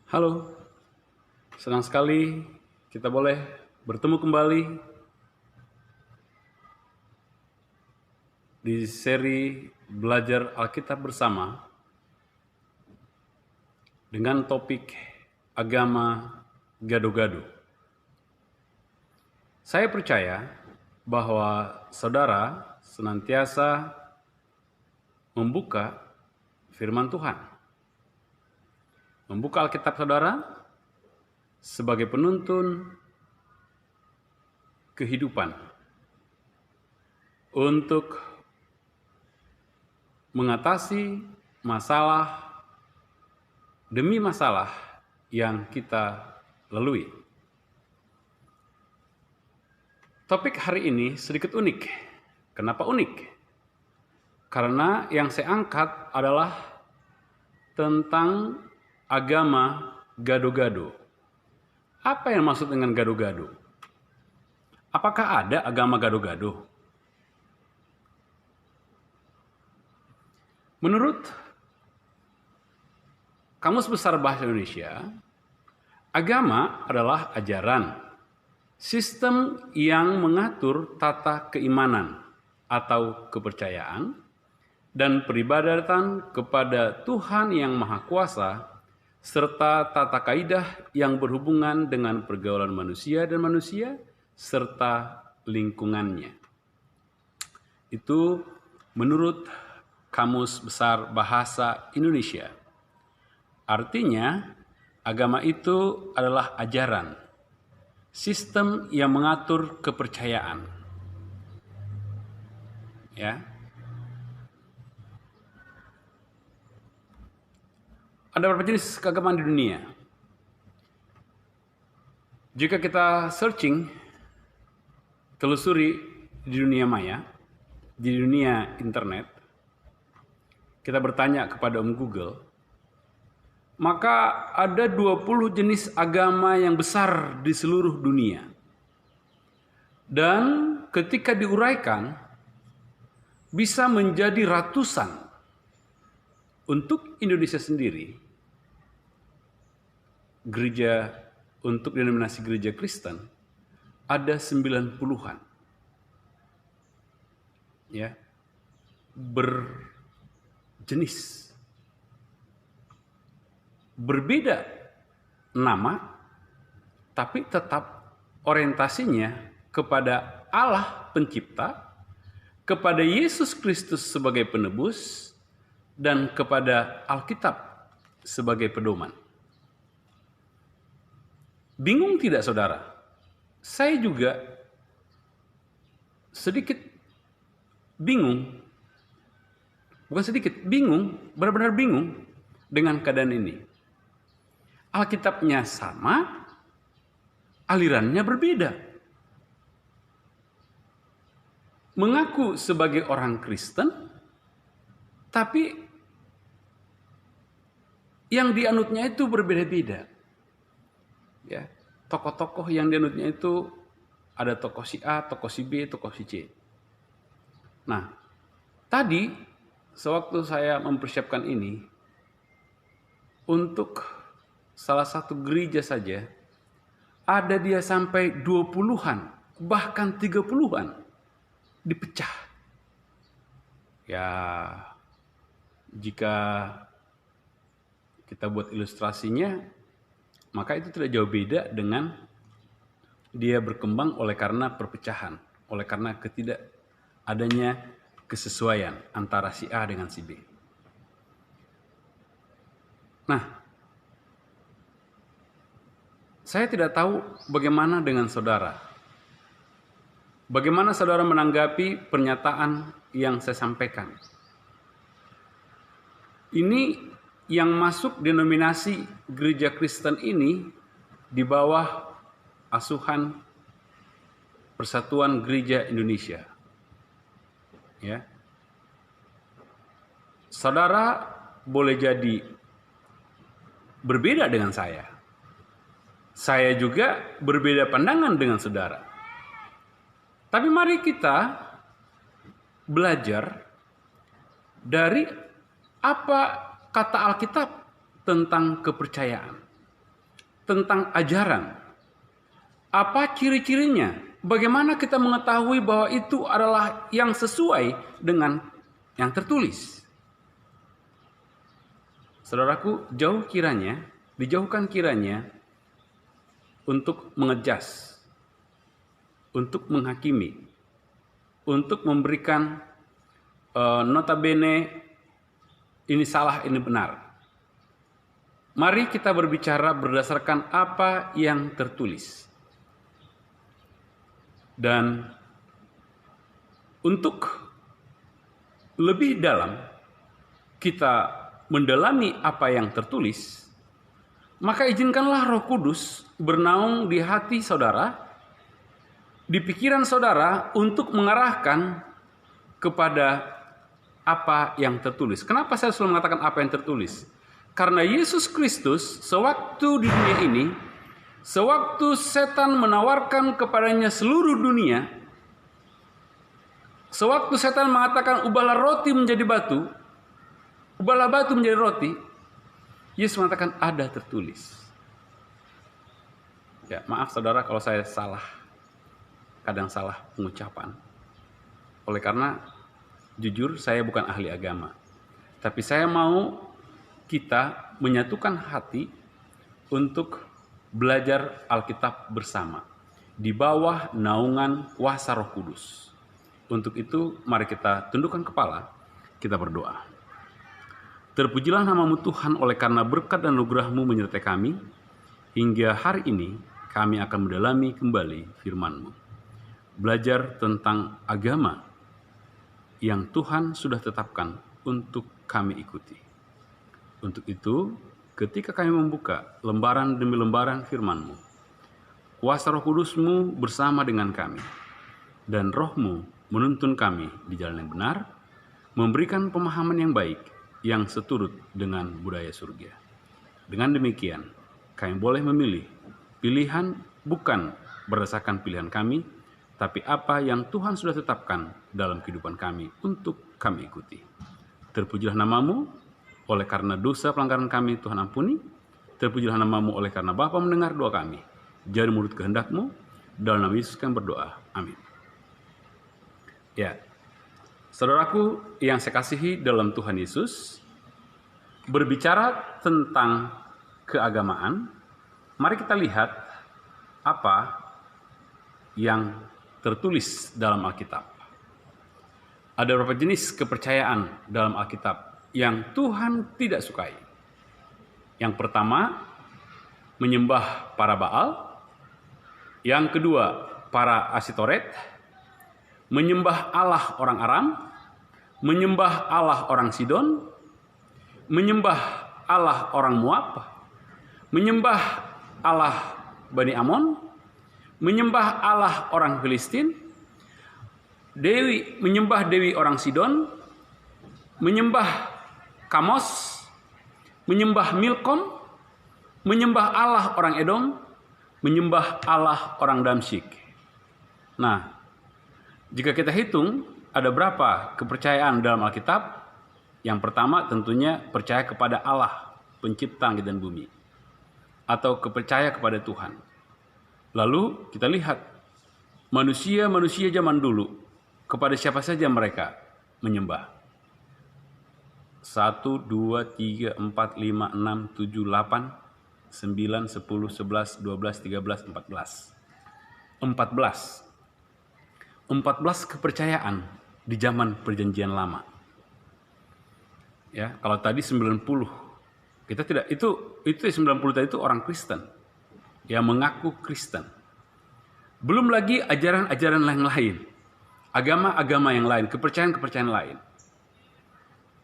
Halo, senang sekali kita boleh bertemu kembali di seri Belajar Alkitab bersama dengan topik agama gado-gado. Saya percaya bahwa saudara senantiasa membuka firman Tuhan. Membuka Alkitab saudara sebagai penuntun kehidupan untuk mengatasi masalah demi masalah yang kita lalui. Topik hari ini sedikit unik. Kenapa unik? Karena yang saya angkat adalah tentang agama gado-gado. Apa yang maksud dengan gado-gado? Apakah ada agama gado-gado? Menurut Kamus Besar Bahasa Indonesia, agama adalah ajaran, sistem yang mengatur tata keimanan atau kepercayaan dan peribadatan kepada Tuhan yang Maha Kuasa serta tata kaidah yang berhubungan dengan pergaulan manusia dan manusia serta lingkungannya. Itu menurut Kamus Besar Bahasa Indonesia. Artinya, agama itu adalah ajaran, sistem yang mengatur kepercayaan. Ya. Ada berapa jenis keagamaan di dunia? Jika kita searching, telusuri di dunia maya, di dunia internet, kita bertanya kepada Google, maka ada 20 jenis agama yang besar di seluruh dunia. Dan ketika diuraikan, bisa menjadi ratusan. Untuk Indonesia sendiri, gereja untuk denominasi gereja Kristen ada 90-an. Ya. Berjenis. Berbeda nama, tapi tetap orientasinya kepada Allah pencipta, kepada Yesus Kristus sebagai penebus, dan kepada Alkitab sebagai pedoman. Bingung tidak saudara? Saya juga sedikit bingung. Bukan sedikit, bingung, benar-benar bingung dengan keadaan ini. Alkitabnya sama, alirannya berbeda. Mengaku sebagai orang Kristen, tapi yang dianutnya itu berbeda-beda. Ya, tokoh-tokoh yang dianutnya itu ada tokoh si A, tokoh si B, tokoh si C. Nah, tadi sewaktu saya mempersiapkan ini untuk salah satu gereja saja ada dia sampai 20-an, bahkan 30-an dipecah. Ya, jika kita buat ilustrasinya, maka itu tidak jauh beda dengan dia berkembang oleh karena perpecahan, oleh karena adanya kesesuaian antara si A dengan si B. Nah, saya tidak tahu bagaimana dengan saudara. Bagaimana saudara menanggapi pernyataan yang saya sampaikan? Ini yang masuk denominasi gereja Kristen ini di bawah asuhan Persatuan Gereja Indonesia. Ya. Saudara boleh jadi berbeda dengan saya. Saya juga berbeda pandangan dengan saudara. Tapi mari kita belajar dari apa kata Alkitab tentang kepercayaan. tentang ajaran. Apa ciri-cirinya? Bagaimana kita mengetahui bahwa itu adalah yang sesuai dengan yang tertulis? Saudaraku, dijauhkan kiranya untuk mengejas, untuk menghakimi, untuk memberikan notabene ini salah, ini benar. Mari kita berbicara berdasarkan apa yang tertulis. Dan untuk lebih dalam kita mendalami apa yang tertulis, maka izinkanlah Roh Kudus bernaung di hati saudara, di pikiran saudara untuk mengarahkan kepada apa yang tertulis. Kenapa saya selalu mengatakan apa yang tertulis? Karena Yesus Kristus sewaktu di dunia ini, sewaktu setan menawarkan kepadanya seluruh dunia, sewaktu setan mengatakan ubahlah roti menjadi batu, ubahlah batu menjadi roti, Yesus mengatakan ada tertulis. Ya, maaf saudara kalau saya kadang salah pengucapan. Oleh karena jujur saya bukan ahli agama. Tapi saya mau kita menyatukan hati untuk belajar Alkitab bersama di bawah naungan kuasa Roh Kudus. Untuk itu mari kita tundukkan kepala, kita berdoa. Terpujilah namamu Tuhan oleh karena berkat dan anugerah-Mu menyertai kami. Hingga hari ini kami akan mendalami kembali firman-Mu. Belajar tentang agama yang Tuhan sudah tetapkan untuk kami ikuti. Untuk itu, ketika kami membuka lembaran demi lembaran firman-Mu, kuasa Roh Kudus-Mu bersama dengan kami, dan Roh-Mu menuntun kami di jalan yang benar, memberikan pemahaman yang baik, yang seturut dengan budaya surga. Dengan demikian, kami boleh memilih pilihan bukan berdasarkan pilihan kami, tapi apa yang Tuhan sudah tetapkan dalam kehidupan kami untuk kami ikuti. Terpujilah namamu, oleh karena dosa pelanggaran kami Tuhan ampuni. Terpujilah namamu oleh karena Bapa mendengar doa kami. Jadi menurut kehendak-Mu, dalam nama Yesus kami berdoa. Amin. Ya, saudaraku yang saya kasihi dalam Tuhan Yesus, berbicara tentang keagamaan, mari kita lihat apa yang tertulis dalam Alkitab. Ada beberapa jenis kepercayaan dalam Alkitab yang Tuhan tidak sukai. Yang pertama, menyembah para Baal. Yang kedua, para Asitoret. Menyembah Allah orang Aram. Menyembah Allah orang Sidon. Menyembah Allah orang Moab. Menyembah Allah Bani Amon. Menyembah Allah orang Filistin. Menyembah Dewi orang Sidon. Menyembah Kamos, menyembah Milkom, menyembah Allah orang Edom, menyembah Allah orang Damsyik. Nah, jika kita hitung ada berapa kepercayaan dalam Alkitab? Yang pertama tentunya percaya kepada Allah, pencipta langit dan bumi, atau percaya kepada Tuhan. Lalu kita lihat manusia zaman dulu, kepada siapa saja mereka menyembah. 1, 2, 3, 4, 5, 6, 7, 8, 9, 10, 11, 12, 13, 14. 14 kepercayaan di zaman perjanjian lama. Ya, kalau tadi 90. Kita tidak itu 90 tadi itu orang Kristen yang mengaku Kristen. Belum lagi ajaran-ajaran yang lain. Agama-agama yang lain, kepercayaan-kepercayaan lain.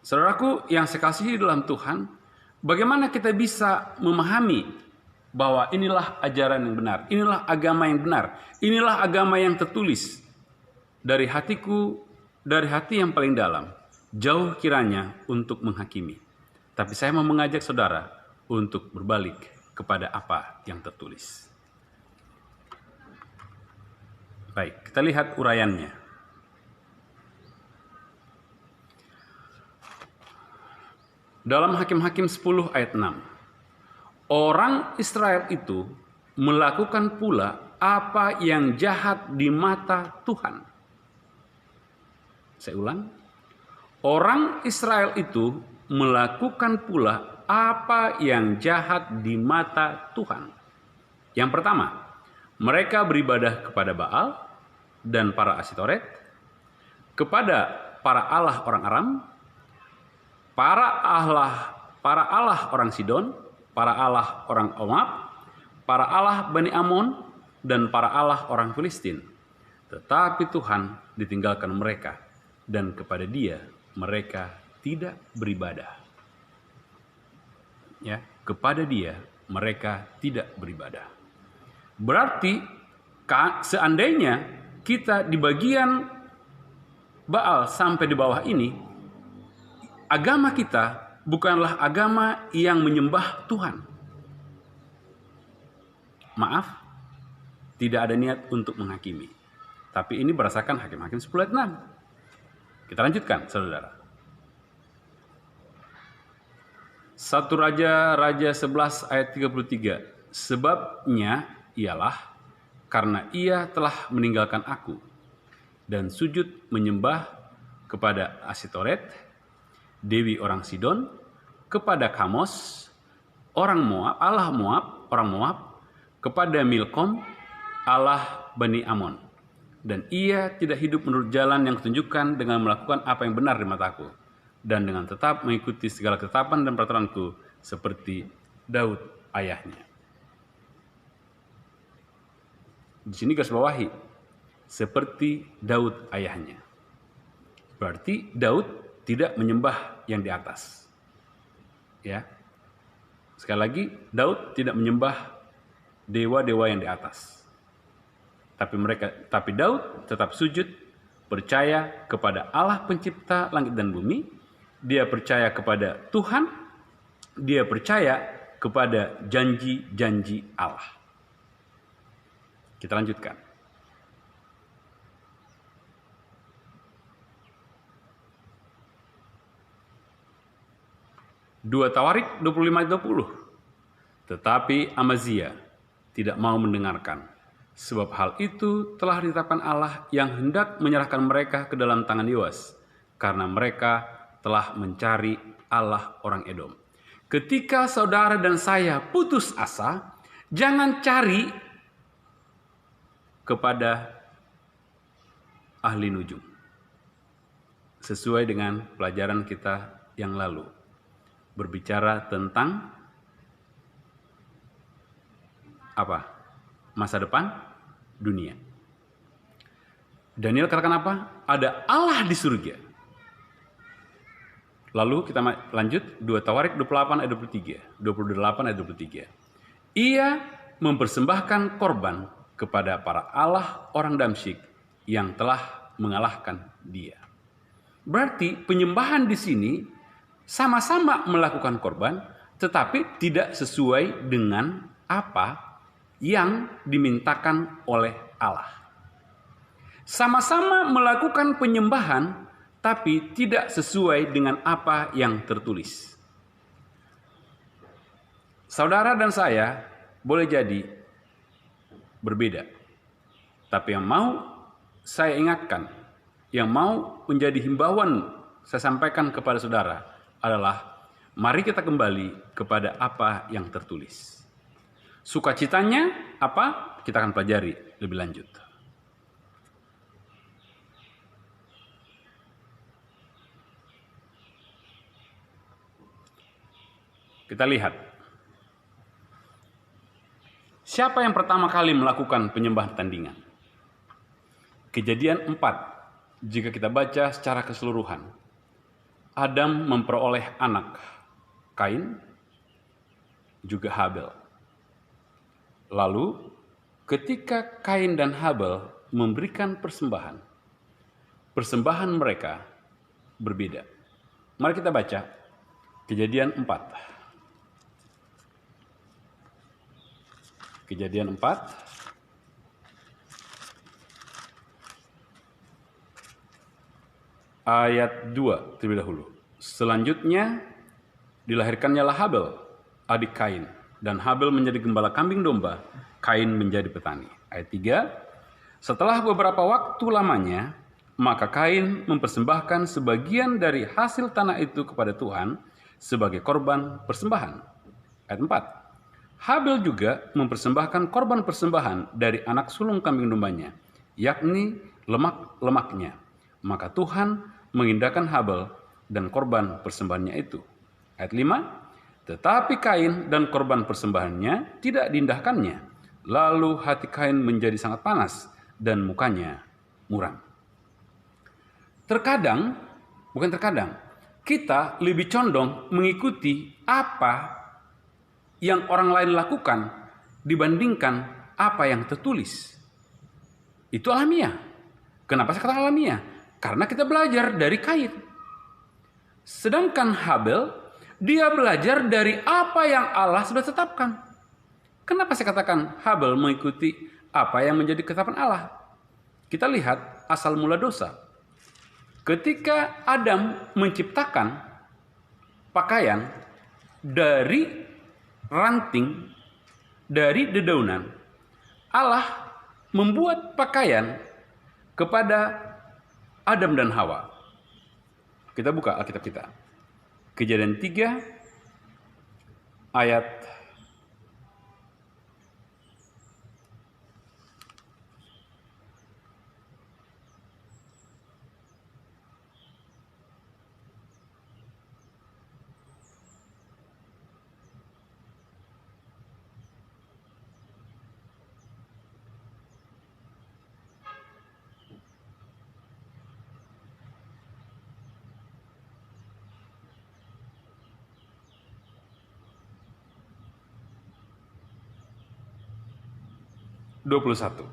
Saudaraku yang saya kasihi dalam Tuhan, bagaimana kita bisa memahami bahwa inilah ajaran yang benar, inilah agama yang benar, inilah agama yang tertulis dari hatiku, dari hati yang paling dalam, jauh kiranya untuk menghakimi. Tapi saya mau mengajak saudara untuk berbalik kepada apa yang tertulis. Baik, kita lihat uraiannya. Dalam Hakim-Hakim 10 ayat 6. Orang Israel itu melakukan pula apa yang jahat di mata Tuhan. Saya ulang. Orang Israel itu melakukan pula apa yang jahat di mata Tuhan. Yang pertama, mereka beribadah kepada Baal dan para Asitoret, kepada para allah orang Aram, para allah orang Sidon, para allah orang Moab, para allah Bani Amon, dan para allah orang Filistin. Tetapi Tuhan ditinggalkan mereka, dan kepada Dia mereka tidak beribadah. Ya, kepada Dia mereka tidak beribadah. Berarti seandainya kita di bagian Baal sampai di bawah ini, agama kita bukanlah agama yang menyembah Tuhan. Maaf, tidak ada niat untuk menghakimi. Tapi ini berdasarkan Hakim-Hakim 10 ayat 6. Kita lanjutkan, saudara. 1 Raja 11 ayat 33. Sebabnya ialah karena ia telah meninggalkan aku dan sujud menyembah kepada Asitoret, dewi orang Sidon, kepada Kamos, orang Moab, orang Moab, kepada Milkom, Allah Bani Amon. Dan ia tidak hidup menurut jalan yang kutunjukkan dengan melakukan apa yang benar di mataku, dan dengan tetap mengikuti segala ketetapan dan peraturanku seperti Daud ayahnya. Di sini garis bawahi, seperti Daud ayahnya. Berarti Daud tidak menyembah yang di atas. Ya. Sekali lagi, Daud tidak menyembah dewa-dewa yang di atas. Tapi Daud tetap sujud, percaya kepada Allah pencipta langit dan bumi. Dia percaya kepada Tuhan. Dia percaya kepada janji-janji Allah. Kita lanjutkan. Dua Tawarik 25-20. Tetapi Amazia tidak mau mendengarkan, sebab hal itu telah ditetapkan Allah yang hendak menyerahkan mereka ke dalam tangan Yoas, karena mereka telah mencari Allah orang Edom. Ketika saudara dan saya putus asa, jangan cari kepada ahli nujum. Sesuai dengan pelajaran kita yang lalu, berbicara tentang apa? Masa depan dunia. Daniel katakan apa? Ada Allah di surga. Lalu kita lanjut 2 Tawarik 28 ayat 23, 28 ayat 23. Ia mempersembahkan korban kepada para allah orang Damsyik yang telah mengalahkan dia. Berarti penyembahan di sini sama-sama melakukan korban, tetapi tidak sesuai dengan apa yang dimintakan oleh Allah. Sama-sama melakukan penyembahan, tapi tidak sesuai dengan apa yang tertulis. Saudara dan saya boleh jadi berbeda. Tapi yang mau saya ingatkan, yang mau menjadi himbauan saya sampaikan kepada saudara adalah mari kita kembali kepada apa yang tertulis. Sukacitanya apa? Kita akan pelajari lebih lanjut. Kita lihat. Siapa yang pertama kali melakukan penyembahan tandingan? Kejadian 4, jika kita baca secara keseluruhan. Adam memperoleh anak, Kain, juga Habel. Lalu, ketika Kain dan Habel memberikan persembahan, persembahan mereka berbeda. Mari kita baca Kejadian 4. Kejadian 4 ayat 2 terlebih dahulu. Selanjutnya dilahirkannya Habel, adik Kain, dan Habel menjadi gembala kambing domba, Kain menjadi petani. Ayat 3, setelah beberapa waktu lamanya, maka Kain mempersembahkan sebagian dari hasil tanah itu kepada Tuhan sebagai korban persembahan. Ayat 4, Habel juga mempersembahkan korban persembahan dari anak sulung kambing dombanya, yakni lemak-lemaknya. Maka Tuhan mengindahkan Habel dan korban persembahannya itu. Ayat 5, tetapi Kain dan korban persembahannya tidak diindahkannya. Lalu hati Kain menjadi sangat panas dan mukanya muram. Terkadang, kita lebih condong mengikuti apa yang orang lain lakukan dibandingkan apa yang tertulis. Itu alamiah. Kenapa saya katakan alamiah? Karena kita belajar dari Kain. Sedangkan Habel, dia belajar dari apa yang Allah sudah tetapkan. Kenapa saya katakan Habel mengikuti apa yang menjadi ketetapan Allah? Kita lihat asal mula dosa. Ketika Adam menciptakan pakaian dari ranting, dari dedaunan, Allah membuat pakaian kepada Adam dan Hawa. Kita buka Alkitab kita. Kejadian 3 ayat 21.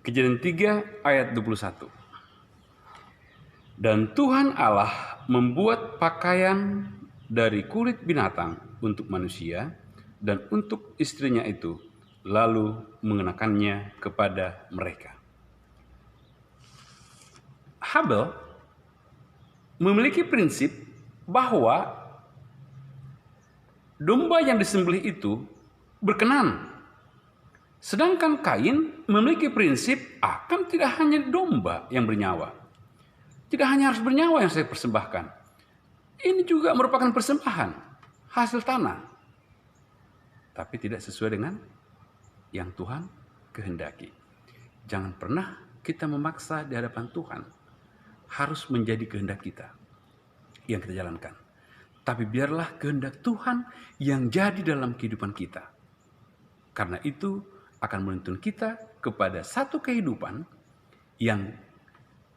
Kejadian 3 ayat 21. Dan Tuhan Allah membuat pakaian dari kulit binatang untuk manusia dan untuk istrinya itu, lalu mengenakannya kepada mereka. Habel memiliki prinsip bahwa domba yang disembelih itu berkenan. Sedangkan Kain memiliki prinsip akan tidak hanya domba yang bernyawa. Tidak hanya harus bernyawa yang saya persembahkan. Ini juga merupakan persembahan, hasil tanah. Tapi tidak sesuai dengan yang Tuhan kehendaki. Jangan pernah kita memaksa di hadapan Tuhan. Harus menjadi kehendak kita yang kita jalankan. Tapi biarlah kehendak Tuhan yang jadi dalam kehidupan kita. Karena itu akan menuntun kita kepada satu kehidupan yang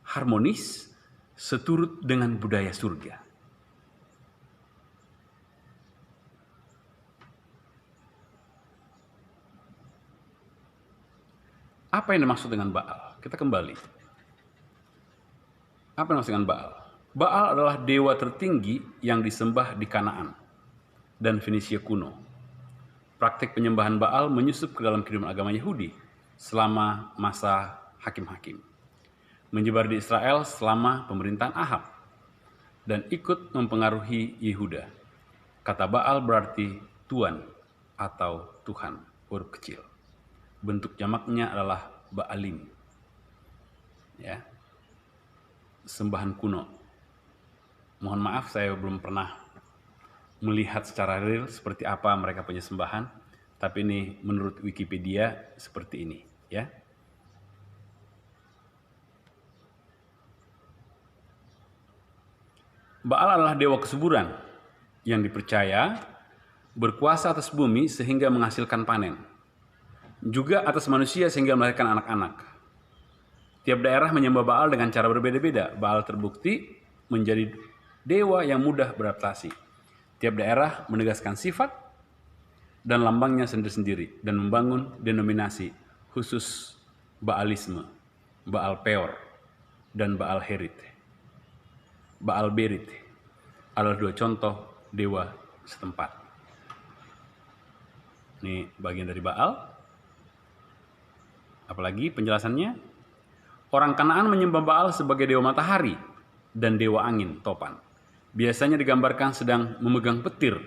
harmonis seturut dengan budaya surga. Apa yang dimaksud dengan Baal? Kita kembali. Apa yang dimaksud dengan Baal? Baal adalah dewa tertinggi yang disembah di Kanaan dan Fenisia kuno. Praktik penyembahan Baal menyusup ke dalam kehidupan agama Yahudi selama masa hakim-hakim. Menyebar di Israel selama pemerintahan Ahab dan ikut mempengaruhi Yehuda. Kata Baal berarti Tuan atau Tuhan, huruf kecil. Bentuk jamaknya adalah Baalim. Ya. Sembahan kuno. Mohon maaf saya belum pernah melihat secara real seperti apa mereka punya sembahan, tapi ini menurut Wikipedia seperti ini, ya. Baal adalah dewa kesuburan yang dipercaya berkuasa atas bumi sehingga menghasilkan panen, juga atas manusia sehingga melahirkan anak-anak. Tiap daerah menyembah Baal dengan cara berbeda-beda. Baal terbukti menjadi dewa yang mudah beradaptasi. Tiap daerah menegaskan sifat dan lambangnya sendiri-sendiri dan membangun denominasi khusus Baalisme, Baal Peor, dan Baal Herit. Baal Berit adalah dua contoh dewa setempat. Ini bagian dari Baal. Apalagi penjelasannya? Orang Kanaan menyembah Baal sebagai dewa matahari dan dewa angin, Topan. Biasanya digambarkan sedang memegang petir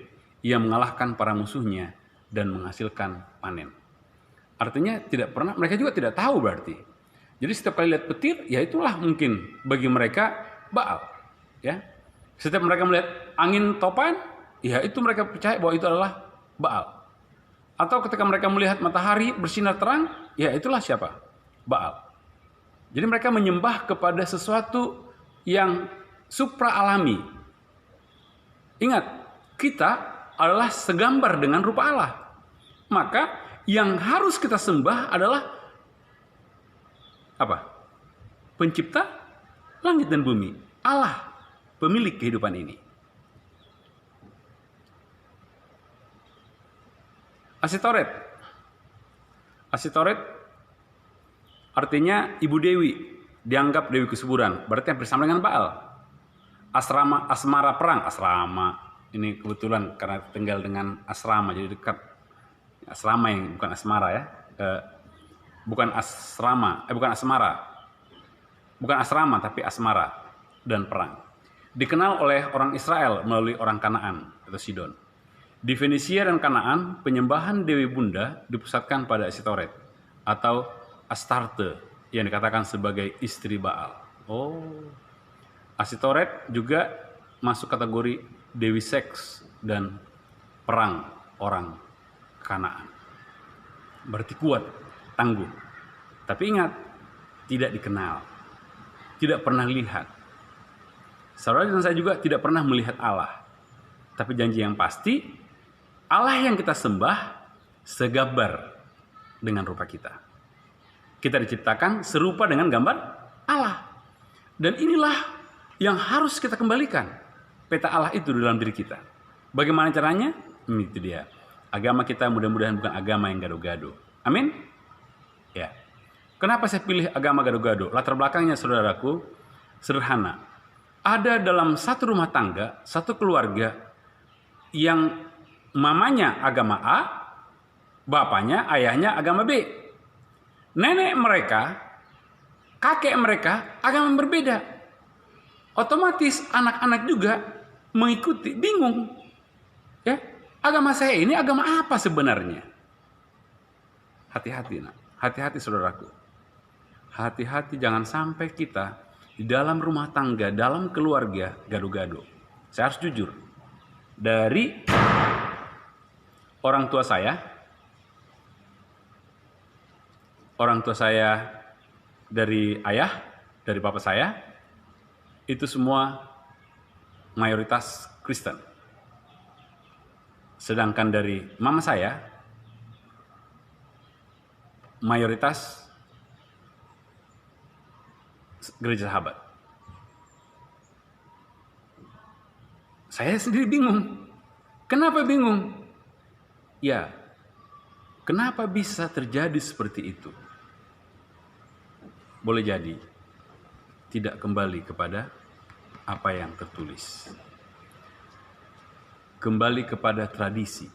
Ia mengalahkan para musuhnya dan menghasilkan panen. Artinya mereka juga tidak tahu berarti. Jadi setiap kali lihat petir, ya itulah mungkin bagi mereka Baal. Ya. Setiap mereka melihat angin topan, ya itu mereka percaya bahwa itu adalah Baal. Atau ketika mereka melihat matahari bersinar terang, ya itulah siapa? Baal. Jadi mereka menyembah kepada sesuatu yang supra alami. Ingat, kita adalah segambar dengan rupa Allah. Maka yang harus kita sembah adalah apa? Pencipta langit dan bumi. Allah, pemilik kehidupan ini. Asitoret. Asitoret artinya ibu dewi, dianggap dewi kesuburan. Berarti yang bersama dengan Baal. Asmara perang, asrama. Ini kebetulan karena tinggal dengan asrama, jadi dekat. Asrama yang bukan asmara ya. Bukan asrama, bukan asmara. Bukan asrama tapi asmara dan perang. Dikenal oleh orang Israel melalui orang Kanaan atau Sidon. Di Fenisia dan Kanaan, penyembahan Dewi Bunda dipusatkan pada Asitoret atau Astarte yang dikatakan sebagai istri Baal. Oh, Asitoret juga masuk kategori Dewi seks dan perang orang Kanaan. Berarti kuat, tangguh. Tapi ingat, tidak dikenal, tidak pernah lihat. Saudara dan saya juga tidak pernah melihat Allah. Tapi janji yang pasti, Allah yang kita sembah segambar dengan rupa kita. Kita diciptakan serupa dengan gambar Allah. Dan inilah yang harus kita kembalikan. Peta Allah itu dalam diri kita. Bagaimana caranya? Itu dia. Agama kita mudah-mudahan bukan agama yang gado-gado. Amin? Ya. Kenapa saya pilih agama gado-gado? Latar belakangnya saudaraku sederhana. Ada dalam satu rumah tangga, satu keluarga yang mamanya agama A, bapaknya, ayahnya agama B. Nenek mereka, kakek mereka agama berbeda. Otomatis anak-anak juga mengikuti, bingung. Ya, agama saya ini agama apa sebenarnya? Hati-hati, nak. Hati-hati saudaraku. Hati-hati jangan sampai kita di dalam rumah tangga, dalam keluarga gado-gado. Saya harus jujur. Dari orang tua saya dari ayah, dari bapak saya, itu semua mayoritas Kristen. Sedangkan dari mama saya, mayoritas Gereja Sahabat. Saya sendiri bingung. Kenapa bingung? Ya, kenapa bisa terjadi seperti itu? Boleh jadi tidak kembali kepada apa yang tertulis. Kembali kepada tradisi.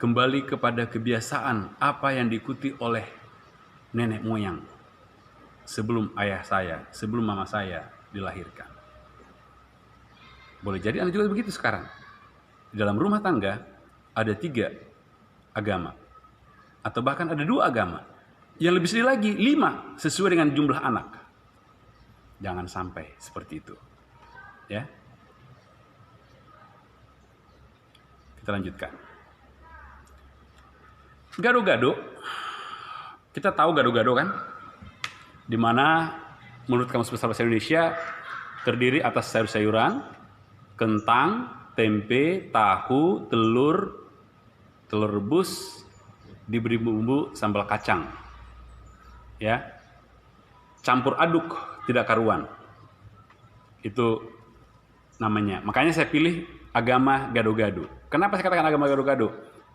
Kembali kepada kebiasaan apa yang diikuti oleh nenek moyang sebelum ayah saya, sebelum mama saya dilahirkan. Boleh jadi Anda juga begitu sekarang. Di dalam rumah tangga ada 3 agama. Atau bahkan ada 2 agama. Yang lebih sedih lagi 5 sesuai dengan jumlah anak. Jangan sampai seperti itu. Ya. Kita lanjutkan. Gado-gado. Kita tahu gado-gado kan? Di mana menurut Kamus Besar Bahasa Indonesia terdiri atas sayur-sayuran, kentang, tempe, tahu, telur rebus, diberi bumbu sambal kacang. Ya. Campur aduk, tidak karuan. Itu namanya. Makanya saya pilih agama gado-gado. Kenapa saya katakan agama gado-gado?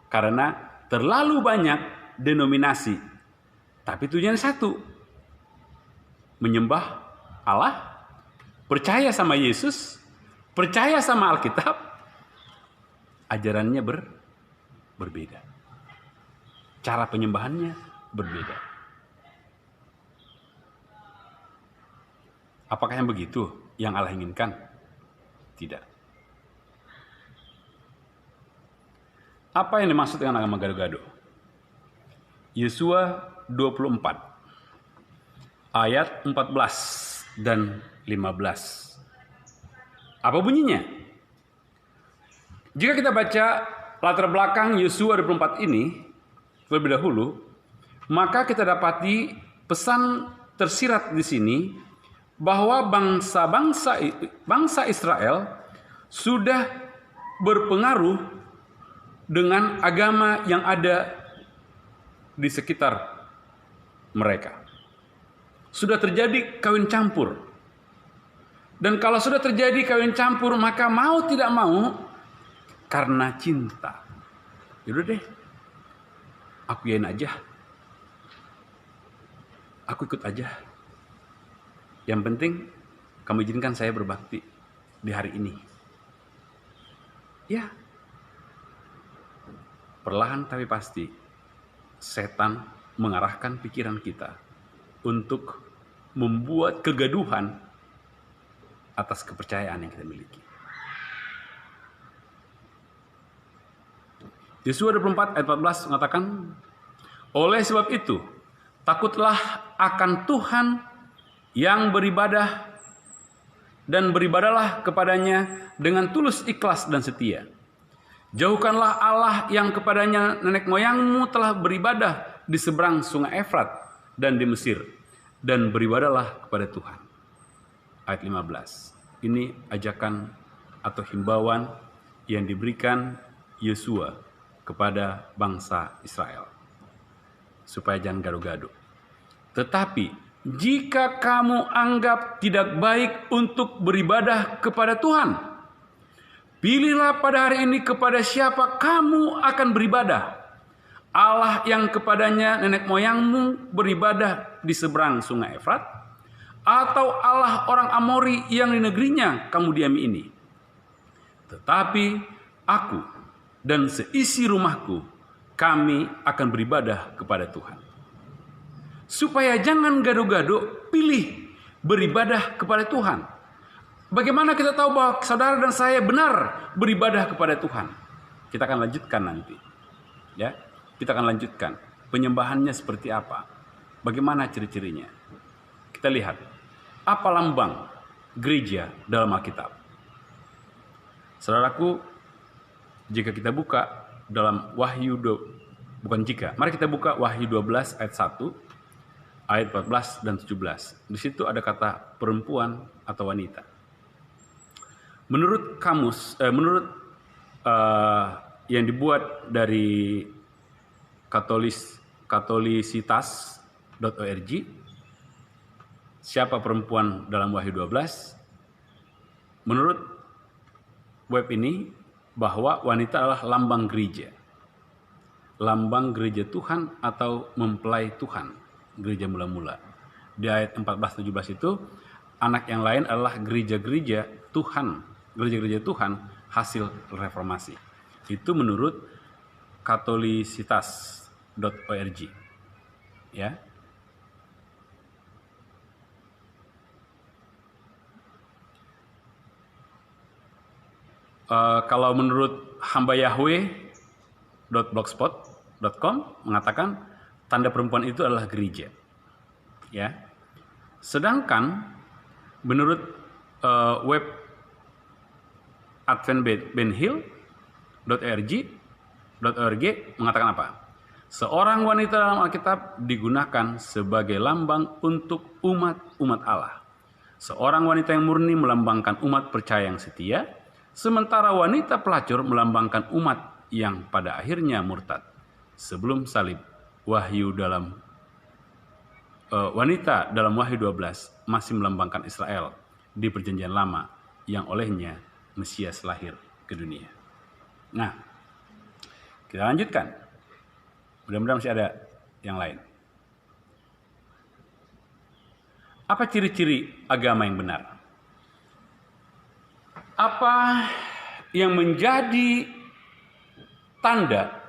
Karena terlalu banyak denominasi. Tapi tujuannya satu. Menyembah Allah, percaya sama Yesus, percaya sama Alkitab, ajarannya berbeda. Cara penyembahannya berbeda. Apakah yang begitu yang Allah inginkan? Tidak. Apa yang dimaksud dengan agama gado-gado? Yosua 24 ayat 14 dan 15. Apa bunyinya? Jika kita baca latar belakang Yosua 24 ini terlebih dahulu, maka kita dapati pesan tersirat di sini bahwa bangsa Israel sudah berpengaruh dengan agama yang ada di sekitar mereka. Sudah terjadi kawin campur. Dan kalau sudah terjadi kawin campur, maka mau tidak mau karena cinta. Yaudah deh, aku yain aja. Aku ikut aja. Yang penting kamu izinkan saya berbakti di hari ini. Ya, perlahan tapi pasti setan mengarahkan pikiran kita untuk membuat kegaduhan atas kepercayaan yang kita miliki. Yosua 24 ayat 14 mengatakan, oleh sebab itu, takutlah akan Tuhan yang beribadah dan beribadalah kepadanya dengan tulus ikhlas dan setia. Jauhkanlah Allah yang kepadanya nenek moyangmu telah beribadah di seberang sungai Efrat dan di Mesir, dan beribadahlah kepada Tuhan. Ayat 15. Ini ajakan atau himbauan yang diberikan Yosua kepada bangsa Israel, supaya jangan gado-gado. Tetapi jika kamu anggap tidak baik untuk beribadah kepada Tuhan, pilihlah pada hari ini kepada siapa kamu akan beribadah. Allah yang kepadanya nenek moyangmu beribadah di seberang sungai Efrat, atau Allah orang Amori yang di negerinya kamu diami ini. Tetapi aku dan seisi rumahku, kami akan beribadah kepada Tuhan. Supaya jangan gado-gado, pilih beribadah kepada Tuhan. Bagaimana kita tahu bahwa saudara dan saya benar beribadah kepada Tuhan? Kita akan lanjutkan nanti. Ya, kita akan lanjutkan. Penyembahannya seperti apa? Bagaimana ciri-cirinya? Kita lihat. Apa lambang gereja dalam Alkitab? Saudaraku, jika kita buka dalam mari kita buka Wahyu 12 ayat 1, ayat 14 dan 17. Di situ ada kata perempuan atau wanita. Menurut kamus, yang dibuat dari katolisitas.org, siapa perempuan dalam Wahyu 12? Menurut web ini, bahwa wanita adalah lambang gereja. Lambang gereja Tuhan atau mempelai Tuhan, gereja mula-mula. Di ayat 14-17 itu, anak yang lain adalah gereja-gereja Tuhan, gereja-gereja Tuhan hasil reformasi. Itu menurut katolisitas.org. Ya. Kalau menurut hamba Yahweh.blogspot.com mengatakan tanda perempuan itu adalah gereja. Ya. Sedangkan menurut web adventbenhill.org mengatakan apa? Seorang wanita dalam Alkitab digunakan sebagai lambang untuk umat Allah. Seorang wanita yang murni melambangkan umat percaya yang setia, sementara wanita pelacur melambangkan umat yang pada akhirnya murtad. Sebelum salib, wanita dalam Wahyu 12 masih melambangkan Israel di perjanjian lama yang olehnya Mesias lahir ke dunia. Nah, kita lanjutkan. Mudah-mudahan masih ada yang lain. Apa ciri-ciri agama yang benar? Apa yang menjadi tanda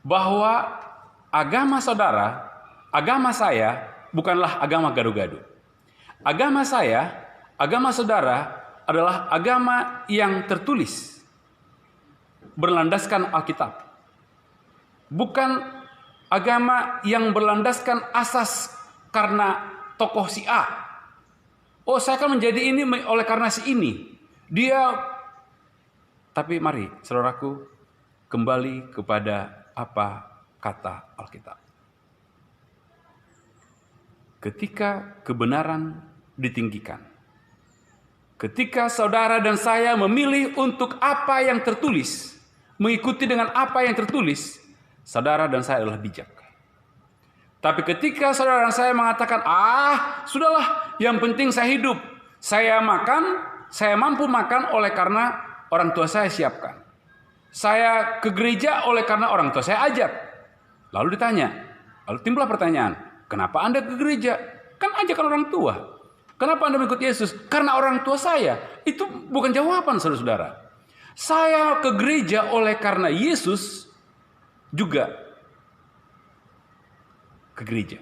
bahwa agama saudara, agama saya bukanlah agama gado-gado. Agama saya, agama saudara adalah agama yang tertulis, berlandaskan Alkitab. Bukan agama yang berlandaskan asas karena tokoh si A. Oh, saya akan menjadi ini oleh karena si ini. Tapi mari, saudaraku, kembali kepada apa kata Alkitab. Ketika kebenaran ditinggikan, ketika saudara dan saya memilih untuk apa yang tertulis, mengikuti dengan apa yang tertulis, saudara dan saya adalah bijak. Tapi ketika saudara dan saya mengatakan, sudahlah, yang penting saya hidup, saya makan, saya mampu makan oleh karena orang tua saya siapkan. Saya ke gereja oleh karena orang tua saya ajak. Lalu timbullah pertanyaan, kenapa Anda ke gereja? Kan ajakan orang tua. Kenapa Anda mengikut Yesus? Karena orang tua saya. Itu bukan jawaban, saudara-saudara. Saya ke gereja oleh karena Yesus juga ke gereja.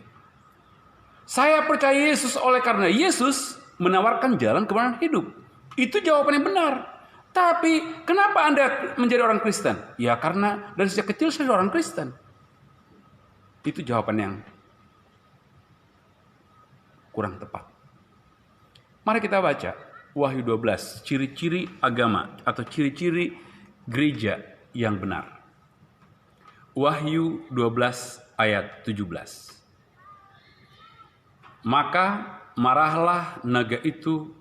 Saya percaya Yesus oleh karena Yesus menawarkan jalan kebenaran hidup. Itu jawaban yang benar. Tapi kenapa Anda menjadi orang Kristen? Ya karena dari sejak kecil saya orang Kristen. Itu jawaban yang kurang tepat. Mari kita baca Wahyu 12, ciri-ciri agama atau ciri-ciri gereja yang benar. Wahyu 12 ayat 17. Maka marahlah naga itu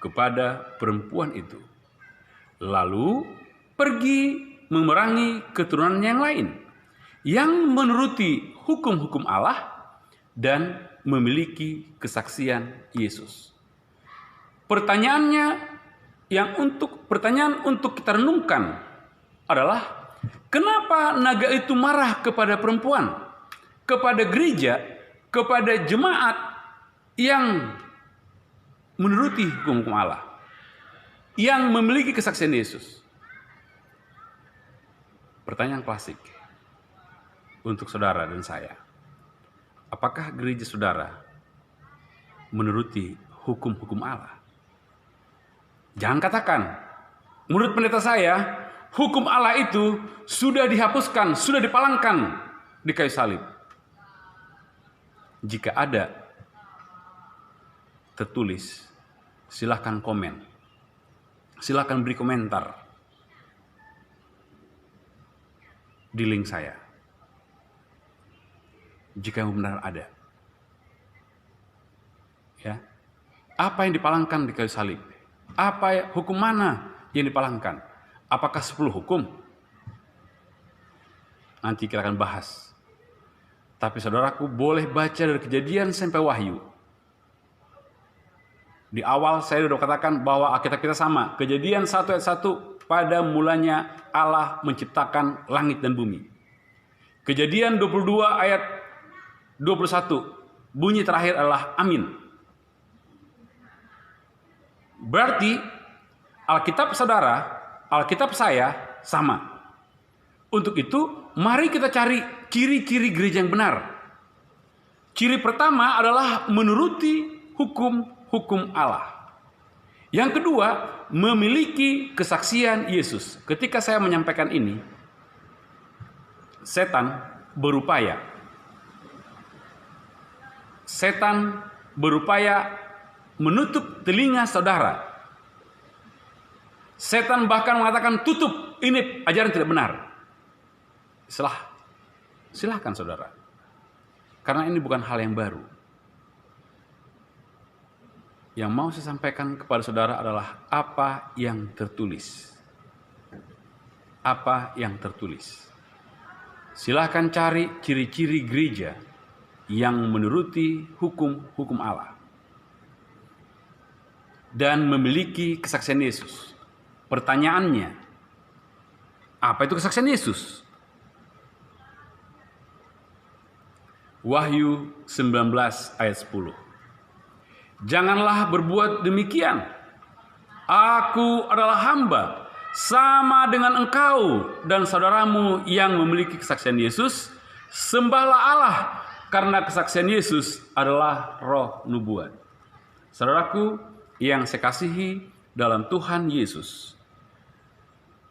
kepada perempuan itu, lalu pergi memerangi keturunan yang lain, yang menuruti hukum-hukum Allah dan memiliki kesaksian Yesus. Pertanyaan untuk kita renungkan adalah, kenapa naga itu marah kepada perempuan, kepada gereja, kepada jemaat yang menuruti hukum Allah, yang memiliki kesaksian Yesus? Pertanyaan klasik untuk saudara dan saya. Apakah gereja saudara menuruti hukum-hukum Allah? Jangan katakan, menurut pendeta saya, hukum Allah itu sudah dihapuskan, sudah dipalangkan di kayu salib. Jika ada tertulis, silakan komen. Silakan beri komentar di link saya. Jika yang benar ada. Ya. Apa yang dipalangkan di kayu salib? Hukum mana yang dipalangkan? Apakah 10 hukum? Nanti kita akan bahas. Tapi saudaraku boleh baca dari Kejadian sampai Wahyu. Di awal saya sudah katakan bahwa Alkitab kita sama. Kejadian 1 ayat 1, pada mulanya Allah menciptakan langit dan bumi. Kejadian 22 ayat 21, bunyi terakhir adalah amin. Berarti Alkitab saudara, Alkitab saya sama. Untuk itu, mari kita cari ciri-ciri gereja yang benar. Ciri pertama adalah menuruti hukum Allah. Yang kedua, memiliki kesaksian Yesus. Ketika saya menyampaikan ini, setan berupaya menutup telinga saudara. Setan bahkan mengatakan, tutup, ini ajaran tidak benar. Silahkan saudara. Karena ini bukan hal yang baru. Yang mau saya sampaikan kepada saudara adalah apa yang tertulis. Apa yang tertulis. Silahkan cari ciri-ciri gereja yang menuruti hukum-hukum Allah dan memiliki kesaksian Yesus. Pertanyaannya, apa itu kesaksian Yesus? Wahyu 19 ayat 10. Janganlah berbuat demikian. Aku adalah hamba, sama dengan engkau dan saudaramu yang memiliki kesaksian Yesus. Sembahlah Allah, karena kesaksian Yesus adalah roh nubuat. Saudaraku yang saya kasihi dalam Tuhan Yesus,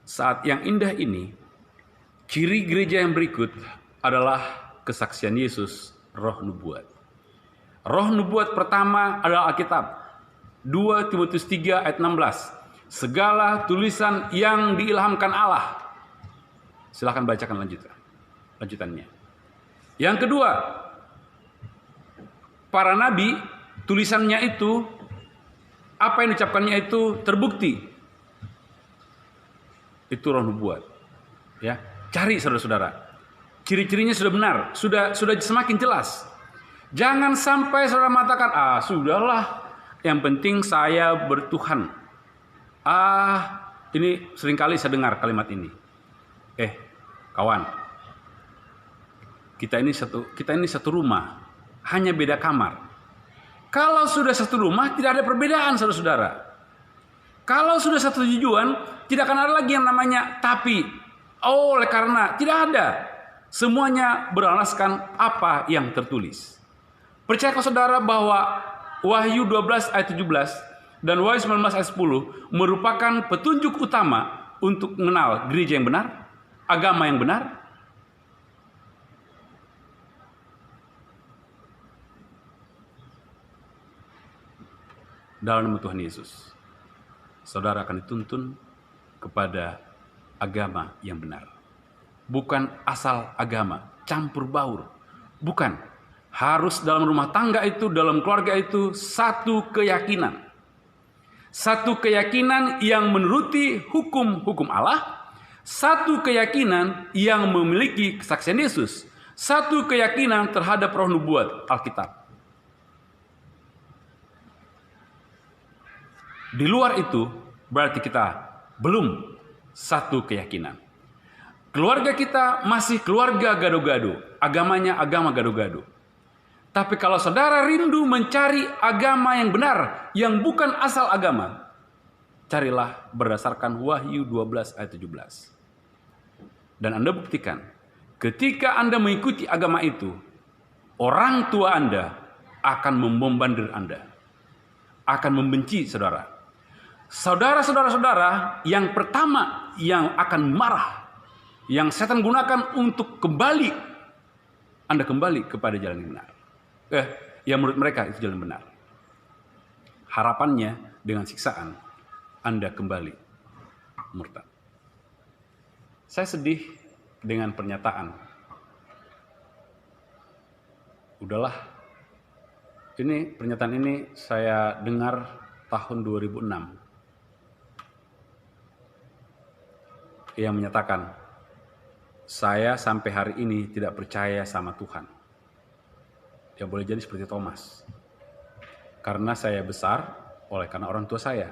saat yang indah ini, Ciri gereja yang berikut adalah kesaksian Yesus, roh nubuat. Roh nubuat pertama adalah Alkitab. 2 Timotius 3 ayat 16. Segala tulisan yang diilhamkan Allah. Silahkan bacakan lanjutannya. Yang kedua, para nabi, tulisannya itu, apa yang diucapkannya itu terbukti. Itu roh nubuat. Ya, cari saudara-saudara. Ciri-cirinya sudah benar, sudah semakin jelas. Jangan sampai saudara mengatakan, sudahlah, yang penting saya bertuhan. Ini seringkali saya dengar kalimat ini. Kawan, kita ini satu rumah, hanya beda kamar. Kalau sudah satu rumah, tidak ada perbedaan, saudara-saudara. Kalau sudah satu tujuan, tidak akan ada lagi yang namanya tapi. Oleh karena, tidak ada. Semuanya beralaskan apa yang tertulis. Percayakah saudara bahwa Wahyu 12 ayat 17 dan Wahyu 19 ayat 10 merupakan petunjuk utama untuk mengenal gereja yang benar, agama yang benar? Dalam nama Tuhan Yesus, saudara akan dituntun kepada agama yang benar. Bukan asal agama, campur baur. Bukan. Harus dalam rumah tangga itu, dalam keluarga itu, satu keyakinan. Satu keyakinan yang menuruti hukum-hukum Allah. Satu keyakinan yang memiliki kesaksian Yesus. Satu keyakinan terhadap roh nubuat Alkitab. Di luar itu, berarti kita belum satu keyakinan. Keluarga kita masih keluarga gado-gado. Agamanya agama gado-gado. Tapi kalau saudara rindu mencari agama yang benar, yang bukan asal agama, carilah berdasarkan Wahyu 12 ayat 17. Dan Anda buktikan, ketika Anda mengikuti agama itu, orang tua Anda akan membombardir Anda, akan membenci saudara. Saudara-saudara yang pertama yang akan marah, yang setan gunakan untuk Anda kembali kepada jalan yang benar. Yang menurut mereka itu jalan benar. Harapannya dengan siksaan Anda kembali murtad. Saya sedih dengan pernyataan. Udahlah. Pernyataan ini saya dengar tahun 2006. Yang menyatakan, saya sampai hari ini tidak percaya sama Tuhan. Ya boleh jadi seperti Thomas. Karena saya besar oleh karena orang tua saya.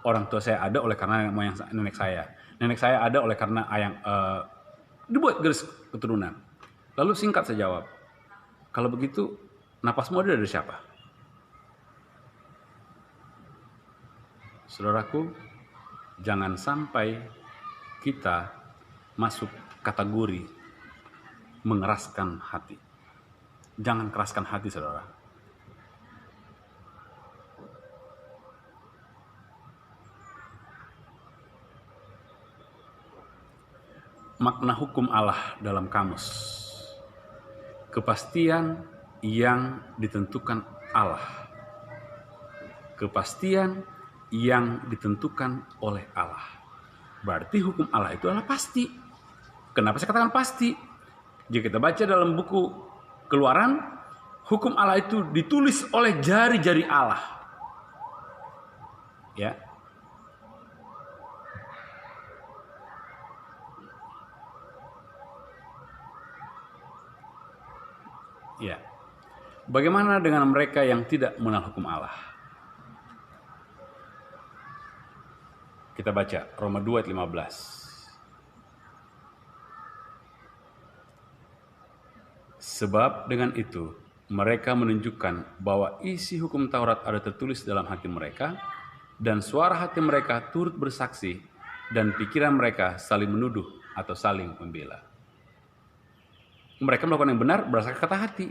Orang tua saya ada oleh karena nenek saya. Nenek saya ada oleh karena dibuat garis keturunan. Lalu singkat saya jawab, kalau begitu napasmu ada dari siapa? Saudaraku, jangan sampai kita masuk kategori mengeraskan hati. Jangan keraskan hati, saudara. Makna hukum Allah dalam kamus. Kepastian yang ditentukan Allah. Kepastian yang ditentukan oleh Allah. Berarti hukum Allah itu adalah pasti. Kenapa saya katakan pasti? Jika kita baca dalam buku Keluaran, hukum Allah itu ditulis oleh jari-jari Allah. Ya. Ya. Bagaimana dengan mereka yang tidak mengenal hukum Allah? Kita baca Roma 2 ayat 15. Sebab dengan itu mereka menunjukkan bahwa isi hukum Taurat ada tertulis dalam hati mereka, dan suara hati mereka turut bersaksi, dan pikiran mereka saling menuduh atau saling membela. Mereka melakukan yang benar berdasarkan kata hati.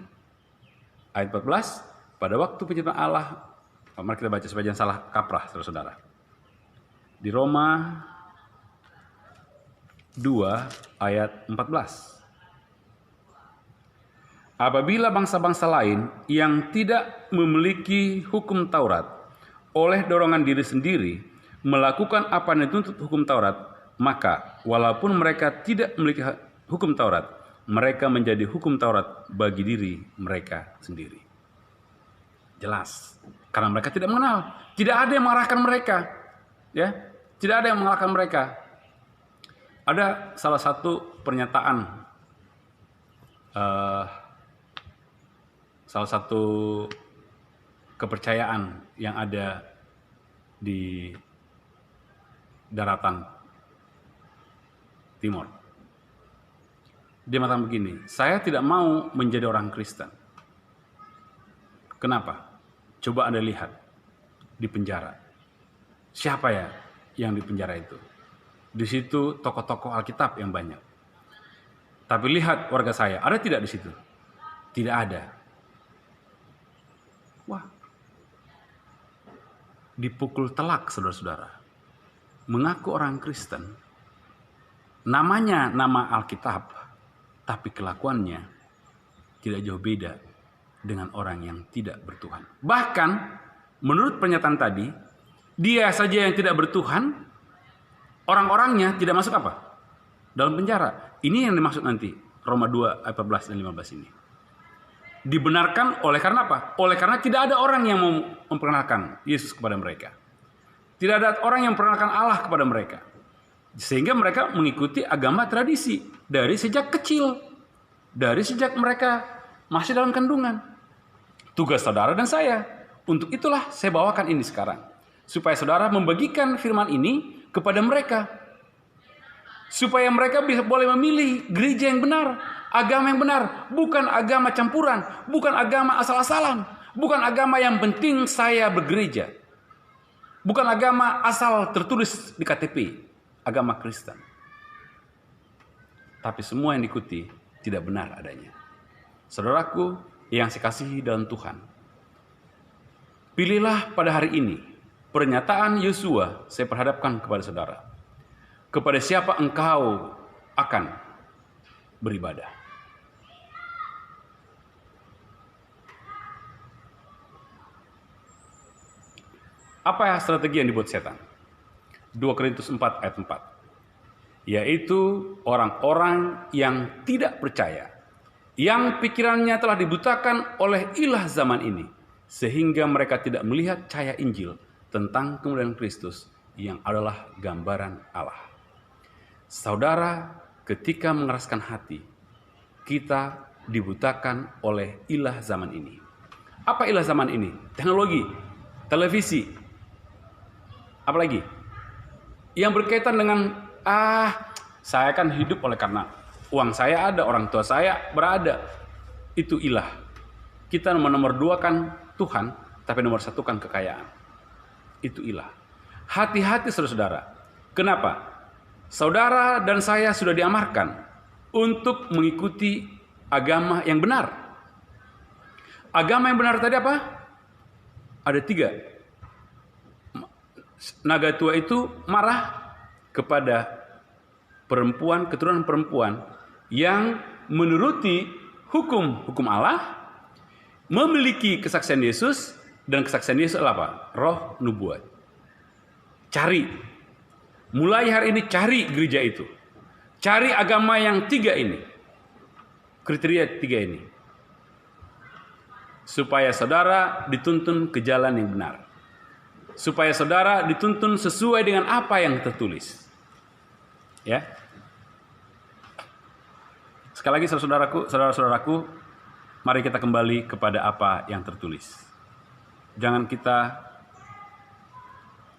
Ayat 14, pada waktu penciptaan Allah, mari kita baca supaya jangan salah kaprah, saudara-saudara. Di Roma 2 ayat 14. Apabila bangsa-bangsa lain yang tidak memiliki hukum Taurat oleh dorongan diri sendiri melakukan apa yang dituntut hukum Taurat, maka walaupun mereka tidak memiliki hukum Taurat, mereka menjadi hukum Taurat bagi diri mereka sendiri. Jelas, karena mereka tidak mengenal, tidak ada yang mengarahkan mereka, ya, tidak ada yang mengarahkan mereka. Ada salah satu pernyataan, salah satu kepercayaan yang ada di daratan timur. Dia mengatakan begini, saya tidak mau menjadi orang Kristen. Kenapa? Coba Anda lihat di penjara. Siapa ya yang di penjara itu? Di situ tokoh-tokoh Alkitab yang banyak. Tapi lihat warga saya, ada tidak di situ? Tidak ada. Wah, dipukul telak saudara-saudara. Mengaku orang Kristen, namanya nama Alkitab, tapi kelakuannya tidak jauh beda dengan orang yang tidak bertuhan. Bahkan menurut pernyataan tadi, dia saja yang tidak bertuhan, orang-orangnya tidak masuk apa? Dalam penjara. Ini yang dimaksud nanti Roma 2 ayat 14 dan 15 ini. Dibenarkan oleh karena apa? Oleh karena tidak ada orang yang mau memperkenalkan Yesus kepada mereka. Tidak ada orang yang memperkenalkan Allah kepada mereka. Sehingga mereka mengikuti agama tradisi dari sejak kecil. Dari sejak mereka masih dalam kandungan. Tugas saudara dan saya. Untuk itulah saya bawakan ini sekarang. Supaya saudara membagikan firman ini kepada mereka. Supaya mereka bisa boleh memilih gereja yang benar, agama yang benar, bukan agama campuran, bukan agama asal-asalan, bukan agama yang penting saya bergereja. Bukan agama asal tertulis di KTP, agama Kristen. Tapi semua yang diikuti tidak benar adanya. Saudaraku yang saya kasihi dalam Tuhan, pilihlah pada hari ini pernyataan Yosua saya perhadapkan kepada saudara. Kepada siapa engkau akan beribadah? Apa strategi yang dibuat setan? 2 Korintus 4 ayat 4. Yaitu orang-orang yang tidak percaya, yang pikirannya telah dibutakan oleh ilah zaman ini, sehingga mereka tidak melihat cahaya Injil tentang kemuliaan Kristus yang adalah gambaran Allah. Saudara, ketika mengeraskan hati, kita dibutakan oleh ilah zaman ini. Apa ilah zaman ini? Teknologi, televisi, apalagi yang berkaitan dengan saya kan hidup oleh karena uang saya ada, orang tua saya berada. Itu ilah. Kita nomor duakan Tuhan, tapi nomor satukan kekayaan. Itu ilah. Hati-hati saudara-saudara. Kenapa? Saudara dan saya sudah diamarkan untuk mengikuti agama yang benar. Agama yang benar tadi apa? Ada 3. Naga tua itu marah kepada perempuan, keturunan perempuan yang menuruti hukum Allah, memiliki kesaksian Yesus, dan kesaksian Yesus adalah apa? Roh nubuat. Cari. Mulai hari ini cari gereja itu. Cari agama yang 3 ini. Kriteria 3 ini. Supaya saudara dituntun ke jalan yang benar. Supaya saudara dituntun sesuai dengan apa yang tertulis. Ya. Sekali lagi saudara-saudaraku, mari kita kembali kepada apa yang tertulis. Jangan kita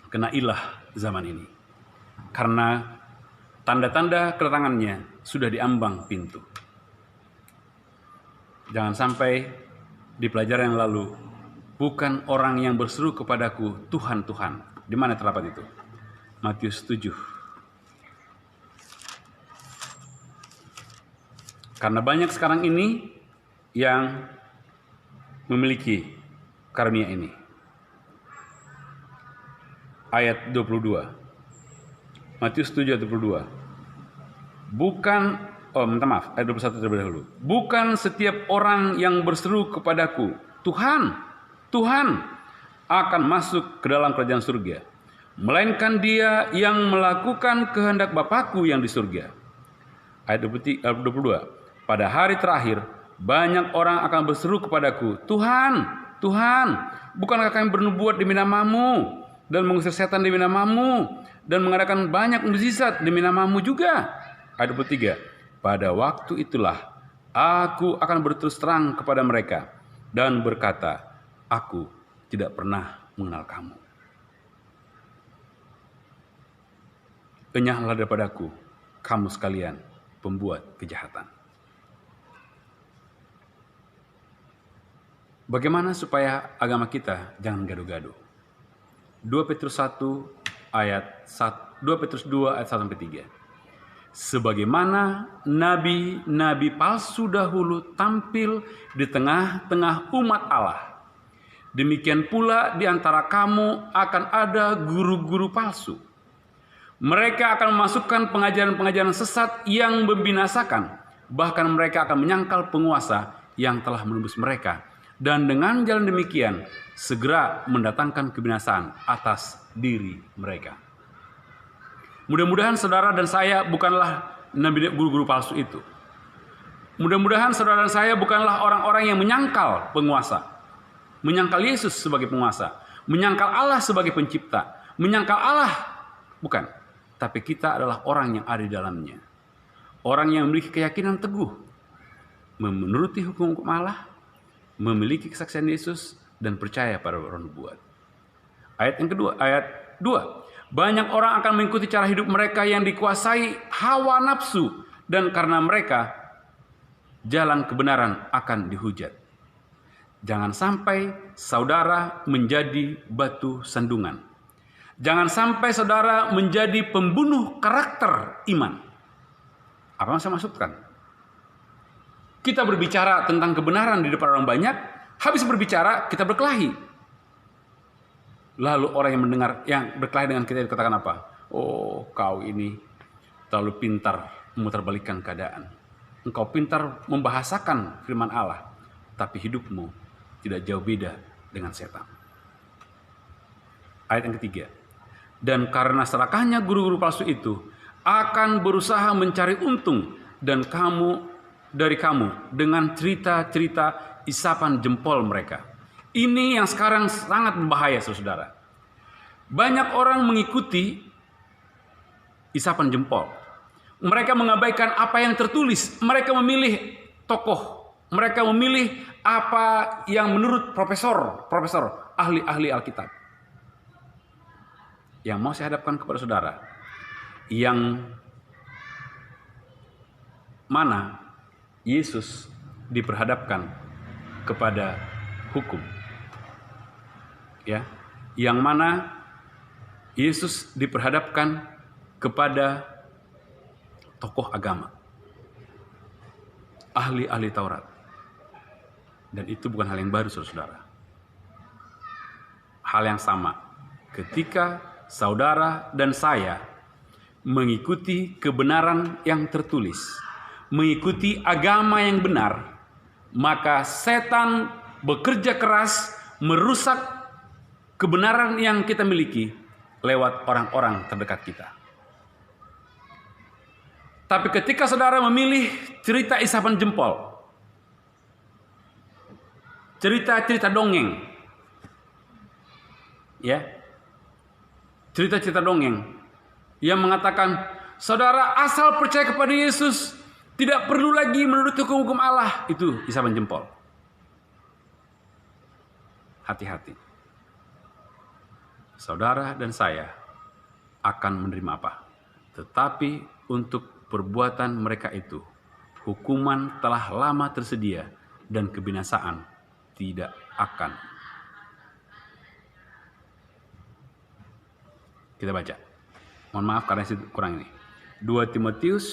kena ilah zaman ini. Karena tanda-tanda kedatangannya sudah diambang pintu. Jangan sampai di pelajaran yang lalu, bukan orang yang berseru kepadaku, Tuhan, Tuhan. Di mana terdapat itu? Matius 7. Karena banyak sekarang ini yang memiliki karunia ini. Ayat 22. Matius 7 ayat 22. Bukan, minta maaf, ayat 21 terlebih dahulu. Bukan setiap orang yang berseru kepadaku, Tuhan, Tuhan, akan masuk ke dalam kerajaan surga, melainkan dia yang melakukan kehendak Bapakku yang di surga. Ayat 22. Pada hari terakhir, banyak orang akan berseru kepadaku, Tuhan, Tuhan, bukankah kami bernubuat demi namamu, dan mengusir setan demi namamu, dan mengadakan banyak mukjizat demi namamu juga. Ayat 23. Pada waktu itulah aku akan berterus terang kepada mereka dan berkata, aku tidak pernah mengenal kamu. Enyahlah daripadaku, kamu sekalian pembuat kejahatan. Bagaimana supaya agama kita jangan gaduh-gaduh? 2 Petrus 1 ayat 2 Petrus 2 ayat 1-3. Sebagaimana nabi-nabi palsu dahulu tampil di tengah-tengah umat Allah, demikian pula di antara kamu akan ada guru-guru palsu. Mereka akan memasukkan pengajaran-pengajaran sesat yang membinasakan, bahkan mereka akan menyangkal penguasa yang telah menembus mereka, dan dengan jalan demikian segera mendatangkan kebinasaan atas diri mereka. Mudah-mudahan saudara dan saya bukanlah nabi guru-guru palsu itu. Mudah-mudahan saudara dan saya bukanlah orang-orang yang menyangkal penguasa, menyangkal Yesus sebagai penguasa, menyangkal Allah sebagai pencipta, menyangkal Allah, bukan. Tapi kita adalah orang yang ada di dalamnya. Orang yang memiliki keyakinan teguh, menuruti hukum-hukum Allah, memiliki kesaksian Yesus, dan percaya pada roh nubuat. Ayat yang kedua, ayat 2. Banyak orang akan mengikuti cara hidup mereka yang dikuasai hawa nafsu, dan karena mereka jalan kebenaran akan dihujat. Jangan sampai saudara menjadi batu sandungan. Jangan sampai saudara menjadi pembunuh karakter iman. Apa yang saya maksudkan? Kita berbicara tentang kebenaran di depan orang banyak, habis berbicara kita berkelahi. Lalu orang yang mendengar, yang berkelahi dengan kita dikatakan apa? Oh, kau ini terlalu pintar memutarbalikkan keadaan. Engkau pintar membahasakan firman Allah, tapi hidupmu tidak jauh beda dengan setan. Ayat yang ketiga. Dan karena serakahnya guru-guru palsu itu akan berusaha mencari untung dan dari kamu dengan cerita-cerita isapan jempol mereka. Ini yang sekarang sangat berbahaya, saudara. Banyak orang mengikuti isapan jempol. Mereka mengabaikan apa yang tertulis. Mereka memilih tokoh. Mereka memilih apa yang menurut profesor, ahli-ahli Alkitab. Yang mau saya hadapkan kepada saudara, yang mana Yesus diperhadapkan kepada hukum. Ya, yang mana Yesus diperhadapkan kepada tokoh agama, ahli-ahli Taurat. Dan itu bukan hal yang baru, saudara. Hal yang sama ketika saudara dan saya mengikuti kebenaran yang tertulis, mengikuti agama yang benar, maka setan bekerja keras merusak kebenaran yang kita miliki lewat orang-orang terdekat kita. Tapi ketika saudara memilih cerita isapan jempol, cerita-cerita dongeng, ya, cerita-cerita dongeng yang mengatakan saudara asal percaya kepada Yesus, tidak perlu lagi menuruti hukum-hukum Allah, itu isapan jempol. Hati-hati. Saudara dan saya akan menerima apa? Tetapi untuk perbuatan mereka itu, hukuman telah lama tersedia dan kebinasaan tidak akan. Kita baca. Mohon maaf karena itu kurang ini. 2 Timotius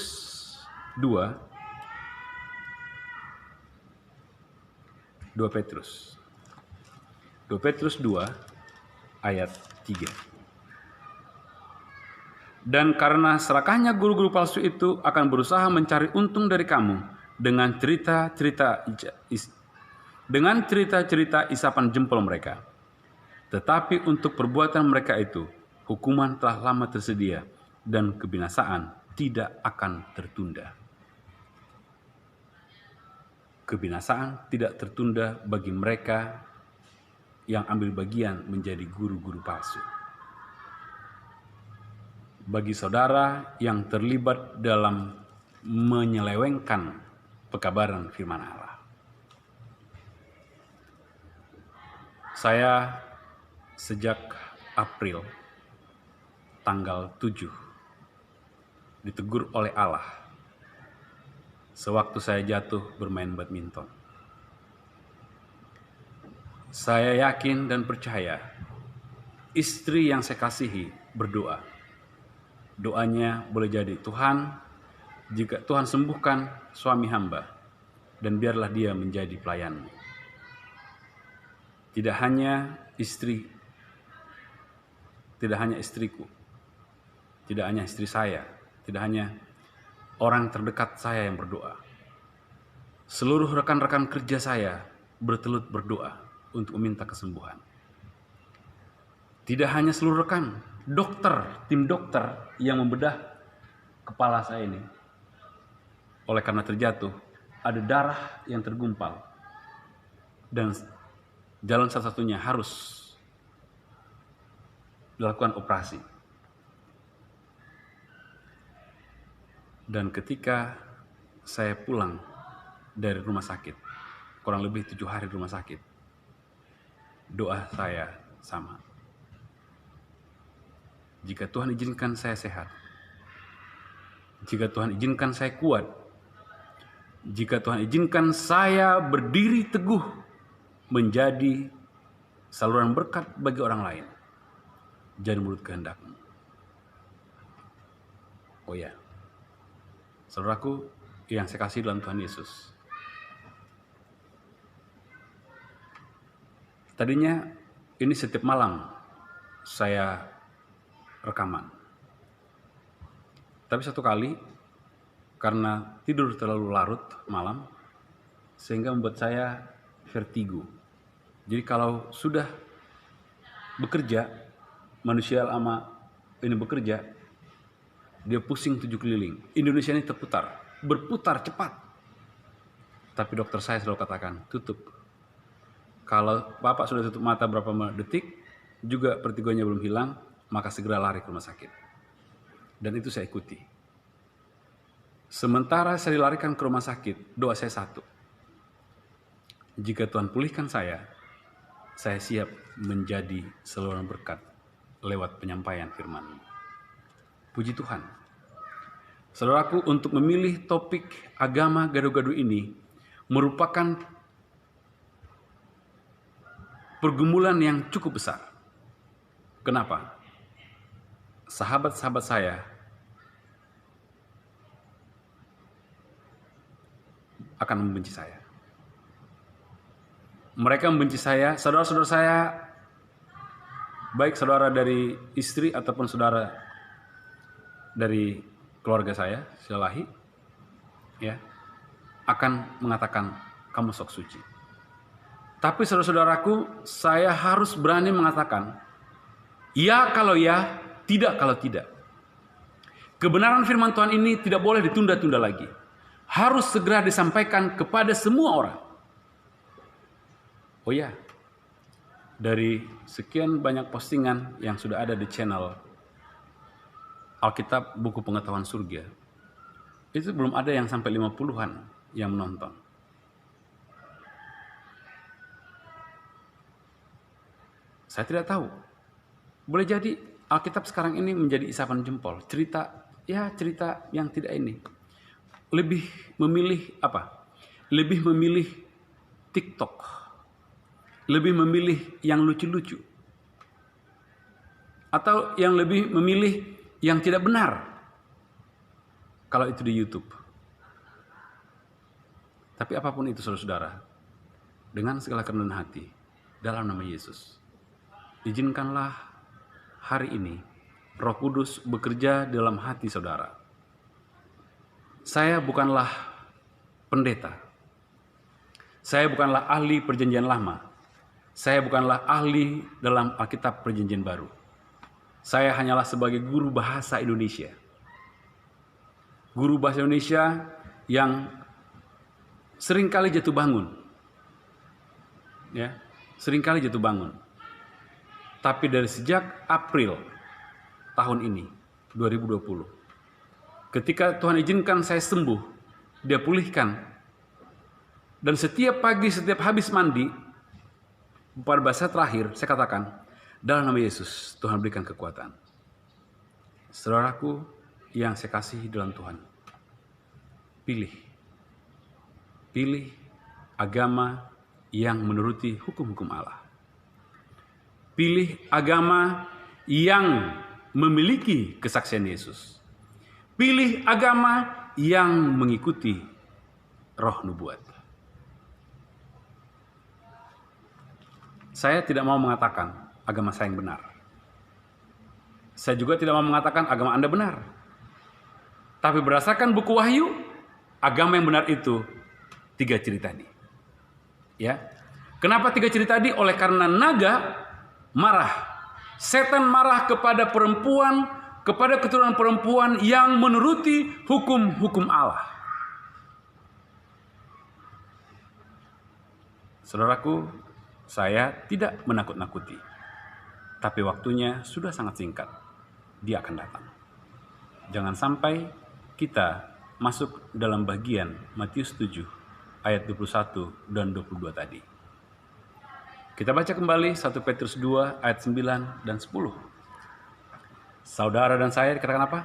2 Petrus 2 ayat 3. Dan karena serakahnya guru-guru palsu itu akan berusaha mencari untung dari kamu dengan cerita-cerita isapan jempol mereka. Tetapi untuk perbuatan mereka itu, hukuman telah lama tersedia dan kebinasaan tidak akan tertunda. Kebinasaan tidak tertunda bagi mereka yang ambil bagian menjadi guru-guru palsu. Bagi saudara yang terlibat dalam menyelewengkan pekabaran firman Allah. Saya sejak April tanggal 7 ditegur oleh Allah sewaktu saya jatuh bermain badminton. Saya yakin dan percaya istri yang saya kasihi berdoa. Doanya boleh jadi, Tuhan, jika Tuhan sembuhkan suami hamba, dan biarlah dia menjadi pelayan-Mu. Tidak hanya istriku, tidak hanya istri saya, tidak hanya orang terdekat saya yang berdoa. Seluruh rekan-rekan kerja saya bertelut berdoa untuk meminta kesembuhan. Tidak hanya seluruh rekan, tim dokter yang membedah kepala saya ini. Oleh karena terjatuh, ada darah yang tergumpal. Dan jalan satu-satunya harus dilakukan operasi. Dan ketika saya pulang dari rumah sakit, kurang lebih 7 hari di rumah sakit, doa saya sama. Jika Tuhan izinkan saya sehat, jika Tuhan izinkan saya kuat, jika Tuhan izinkan saya berdiri teguh menjadi saluran berkat bagi orang lain, jadi menurut kehendak-Mu. Oh ya, saudaraku yang saya kasih dalam Tuhan Yesus. Tadinya ini setiap malam saya rekaman. Tapi satu kali, karena tidur terlalu larut malam, sehingga membuat saya vertigo. Jadi kalau sudah bekerja, manusia lama ini bekerja, dia pusing 7 keliling. Indonesia ini berputar cepat. Tapi dokter saya selalu katakan, tutup. Kalau Bapak sudah tutup mata berapa detik, juga vertigonya belum hilang, maka segera lari ke rumah sakit. Dan itu saya ikuti. Sementara saya dilarikan ke rumah sakit, doa saya satu. Jika Tuhan pulihkan saya siap menjadi saluran berkat lewat penyampaian firman-Mu. Puji Tuhan. Saudaraku, untuk memilih topik agama gado-gado ini merupakan pergumulan yang cukup besar. Kenapa? Sahabat-sahabat saya akan membenci saya. Mereka membenci saya, saudara-saudara saya, baik saudara dari istri ataupun saudara dari keluarga saya, Silahi, ya, akan mengatakan kamu sok suci. Tapi saudara-saudaraku, saya harus berani mengatakan, ya kalau ya, tidak kalau tidak. Kebenaran firman Tuhan ini tidak boleh ditunda-tunda lagi. Harus segera disampaikan kepada semua orang. Oh ya, dari sekian banyak postingan yang sudah ada di channel Alkitab Buku Pengetahuan Surga, itu belum ada yang sampai 50-an yang menonton. Saya tidak tahu. Boleh jadi Alkitab sekarang ini menjadi isapan jempol. Cerita yang tidak ini. Lebih memilih apa? Lebih memilih TikTok. Lebih memilih yang lucu-lucu. Atau yang lebih memilih yang tidak benar. Kalau itu di YouTube. Tapi apapun itu saudara-saudara, dengan segala kerendahan hati, dalam nama Yesus, izinkanlah hari ini Roh Kudus bekerja dalam hati saudara. Saya bukanlah pendeta. Saya bukanlah ahli perjanjian lama. Saya bukanlah ahli dalam Alkitab perjanjian baru. Saya hanyalah sebagai guru bahasa Indonesia. Guru bahasa Indonesia yang seringkali jatuh bangun. Ya, seringkali jatuh bangun. Tapi dari sejak April tahun ini, 2020, ketika Tuhan izinkan saya sembuh, Dia pulihkan. Dan setiap pagi, setiap habis mandi, pada bahasa terakhir, saya katakan, dalam nama Yesus, Tuhan berikan kekuatan. Saudaraku yang saya kasihi dalam Tuhan, pilih agama yang menuruti hukum-hukum Allah. Pilih agama yang memiliki kesaksian Yesus. Pilih agama yang mengikuti roh nubuat. Saya tidak mau mengatakan agama saya yang benar. Saya juga tidak mau mengatakan agama Anda benar. Tapi berdasarkan buku Wahyu, agama yang benar itu 3 ciri tadi. Ya. Kenapa 3 ciri tadi? Oleh karena naga marah. Setan marah kepada perempuan, kepada keturunan perempuan yang menuruti hukum-hukum Allah. Saudaraku, saya tidak menakut-nakuti. Tapi waktunya sudah sangat singkat. Dia akan datang. Jangan sampai kita masuk dalam bagian Matius 7 ayat 21 dan 22 tadi. Kita baca kembali 1 Petrus 2 ayat 9 dan 10. Saudara dan saya dikatakan apa?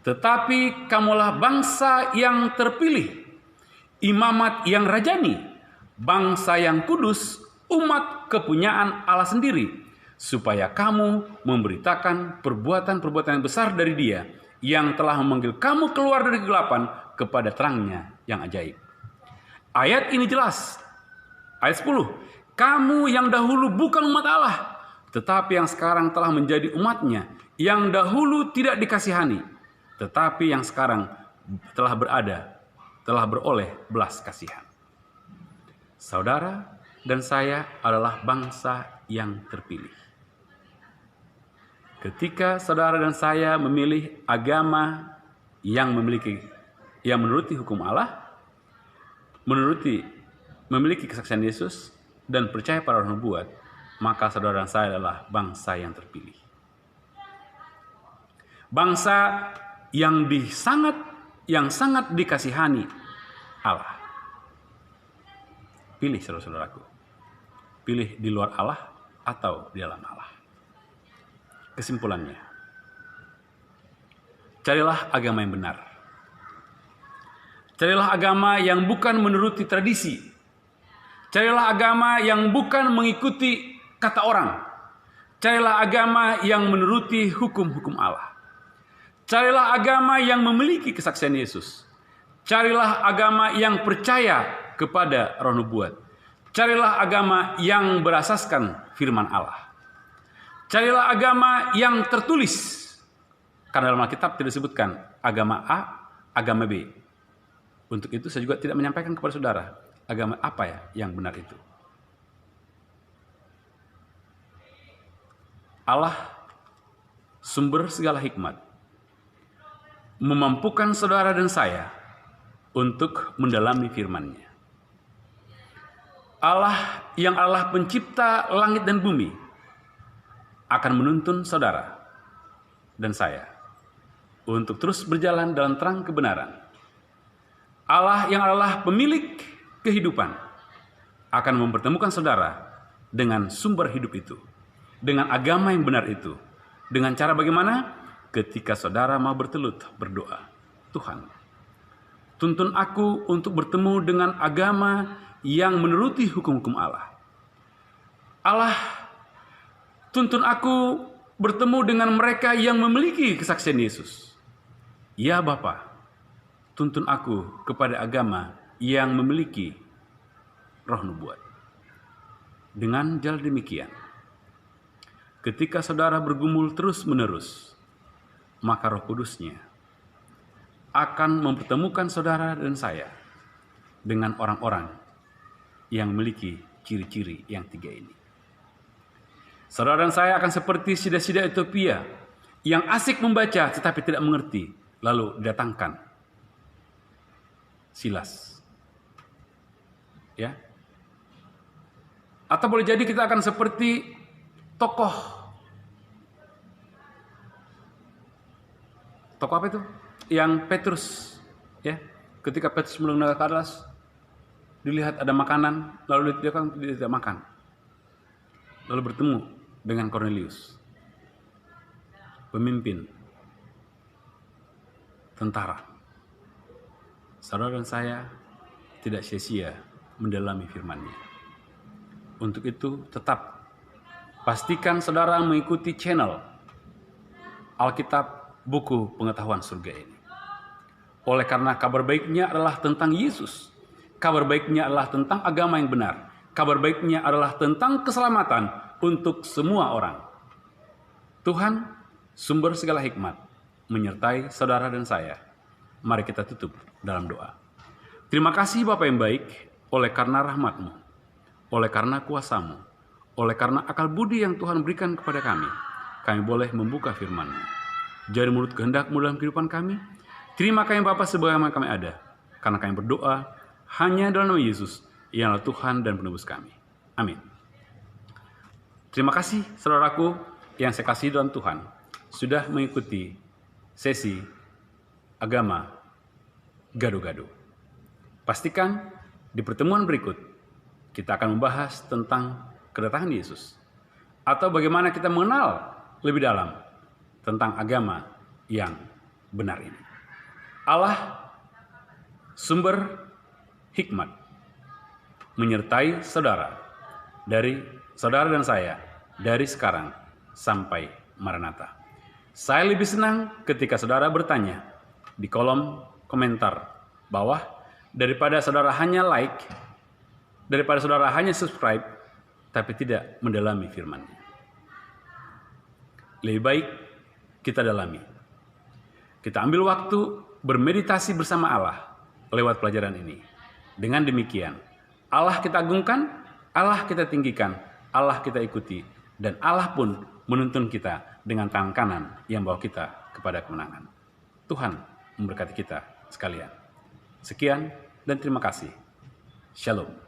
Tetapi kamulah bangsa yang terpilih, imamat yang rajani, bangsa yang kudus, umat kepunyaan Allah sendiri, supaya kamu memberitakan perbuatan-perbuatan yang besar dari Dia yang telah memanggil kamu keluar dari kegelapan kepada terangnya yang ajaib. Ayat ini jelas. Ayat 10. Kamu yang dahulu bukan umat Allah, tetapi yang sekarang telah menjadi umatnya, yang dahulu tidak dikasihani, tetapi yang sekarang telah beroleh belas kasihan. Saudara dan saya adalah bangsa yang terpilih. Ketika saudara dan saya memilih agama yang menuruti hukum Allah, memiliki kesaksian Yesus dan percaya pada roh nubuat, maka saudara dan saya adalah bangsa yang terpilih. Bangsa yang sangat dikasihani Allah. Pilih saudara-saudaraku. Pilih di luar Allah atau di dalam Allah. Kesimpulannya, carilah agama yang benar. Carilah agama yang bukan menuruti tradisi. Carilah agama yang bukan mengikuti kata orang. Carilah agama yang menuruti hukum-hukum Allah. Carilah agama yang memiliki kesaksian Yesus. Carilah agama yang percaya kepada roh nubuat. Carilah agama yang berasaskan firman Allah. Carilah agama yang tertulis. Karena dalam Alkitab tidak disebutkan agama A, agama B. Untuk itu saya juga tidak menyampaikan kepada saudara agama apa ya yang benar itu. Allah, sumber segala hikmat, memampukan saudara dan saya untuk mendalami firman-Nya. Allah yang adalah pencipta langit dan bumi akan menuntun saudara dan saya untuk terus berjalan dalam terang kebenaran. Allah yang adalah pemilik kehidupan akan mempertemukan saudara dengan sumber hidup itu, dengan agama yang benar itu. Dengan cara bagaimana? Ketika saudara mau bertelut berdoa, Tuhan, tuntun aku untuk bertemu dengan agama yang menuruti hukum-hukum Allah. Allah, tuntun aku bertemu dengan mereka yang memiliki kesaksian Yesus. Ya Bapa, tuntun aku kepada agama yang memiliki roh nubuat. Dengan jalan demikian, ketika saudara bergumul terus-menerus maka Roh Kudus-Nya akan mempertemukan saudara dan saya dengan orang-orang yang memiliki ciri-ciri yang tiga ini. Saudara dan saya akan seperti sida-sida Ethiopia yang asik membaca tetapi tidak mengerti, lalu didatangkan Silas. Ya. Atau boleh jadi kita akan seperti tokoh apa itu? Yang Petrus, ya. Ketika Petrus melangkah ke atas, dilihat ada makanan, lalu dia tidak makan. Lalu bertemu dengan Cornelius, pemimpin tentara. Saudara dan saya tidak sia-sia mendalami firman-Nya. Untuk itu tetap pastikan saudara mengikuti channel Alkitab Buku Pengetahuan Surga ini. Oleh karena kabar baiknya adalah tentang Yesus. Kabar baiknya adalah tentang agama yang benar. Kabar baiknya adalah tentang keselamatan untuk semua orang. Tuhan, sumber segala hikmat, menyertai saudara dan saya. Mari kita tutup dalam doa. Terima kasih Bapa yang baik, oleh karena rahmat-Mu, oleh karena kuasa-Mu, oleh karena akal budi yang Tuhan berikan kepada kami boleh membuka firman-Mu. Jari mulut kehendak-Mu dalam kehidupan kami. Terima kami Bapa sebagaimana kami ada, karena kami berdoa hanya dalam nama Yesus, yang adalah Tuhan dan penebus kami. Amin. Terima kasih saudaraku yang saya kasih dalam Tuhan, sudah mengikuti sesi agama gado-gado. Pastikan di pertemuan berikut kita akan membahas tentang kedatangan Yesus, atau bagaimana kita mengenal lebih dalam tentang agama yang benar ini. Allah, sumber hikmat, menyertai saudara dan saya dari sekarang sampai Maranatha. Saya lebih senang ketika saudara bertanya di kolom komentar bawah daripada saudara hanya like, daripada saudara hanya subscribe tapi tidak mendalami firman-Nya. Lebih baik kita dalami. Kita ambil waktu bermeditasi bersama Allah lewat pelajaran ini. Dengan demikian, Allah kita agungkan, Allah kita tinggikan, Allah kita ikuti, dan Allah pun menuntun kita dengan tangan kanan yang bawa kita kepada kemenangan. Tuhan memberkati kita sekalian. Sekian dan terima kasih. Shalom.